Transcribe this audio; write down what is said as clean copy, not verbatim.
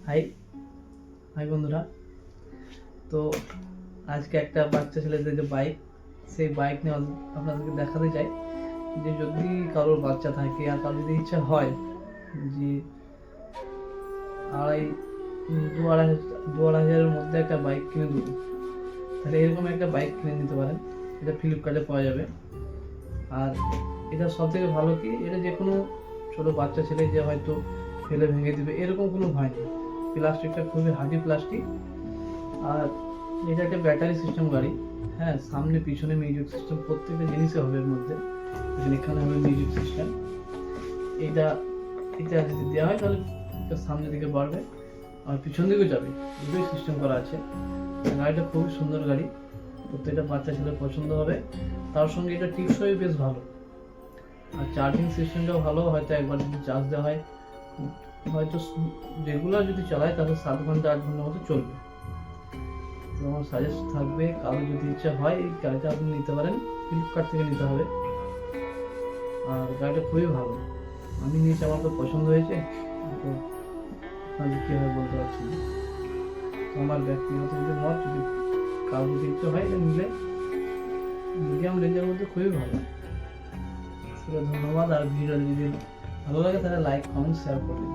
High high বন্ধুরা। তো আজকে একটা বাচ্চা ছেলেদের যে বাইক, সেই বাইক নিয়ে আপনাদেরকে দেখাতে চাই যে যদি কারোর বাচ্চা থাকে আর কারোর যদি ইচ্ছা হয় যে আড়াই দু আড়াই হাজারের মধ্যে একটা বাইক কিনে দেবো, তাহলে এরকম একটা বাইক কিনে নিতে পারেন। এটা ফ্লিপকার্টে পাওয়া যাবে। আর এটা সব থেকে ভালো কি, এটা যে কোনো ছোটো বাচ্চা ছেলে যে হয়তো ফেলে ভেঙে দেবে এরকম কোনো ভয় নেই। প্লাস্টিকটা খুবই হার্ডি প্লাস্টিক। আর এটা একটা ব্যাটারি সিস্টেম গাড়ি। হ্যাঁ, সামনে পিছনে মিউজিক সিস্টেম প্রত্যেকটা জিনিসই হবে এর মধ্যে। এখানে হবে মিউজিক সিস্টেম। এটা এটা যদি দেওয়া হয় তাহলে এটা সামনের দিকে বাড়বে আর পিছন দিকেও যাবে, দুটোই সিস্টেম করা আছে। গাড়িটা খুবই সুন্দর গাড়ি, প্রত্যেকটা বাচ্চা ছেলের পছন্দ হবে। তার সঙ্গে এটা টিকসই বেশ ভালো, আর চার্জিং সিস্টেমটাও ভালো। হয়তো একবার যদি চার্জ দেওয়া হয়, হয়তো রেগুলার যদি চালায় তাহলে 7 ঘন্টা 8 ঘন্টার মতো চলবে। তো আমার সাজেস্ট থাকবে, কারো যদি ইচ্ছা হয় এই গাড়িটা আপনি নিতে পারেন। ফ্লিপকার্ট থেকে নিতে হবে। আর গাড়িটা খুবই ভালো, আমি নিয়েছি, আমার তো পছন্দ হয়েছে। তো আপনাদের কীভাবে বলতে পারছি না। তো আমার ব্যক্তিগত যদি মত, যদি কারো যদি ইচ্ছা হয় এটা নিলে মিডিয়াম রেঞ্জের মধ্যে খুবই ভালো। সেটা ধন্যবাদ। আর ভিডিও যদি ভালো লাগে তাহলে লাইক কমেন্ট শেয়ার করবেন।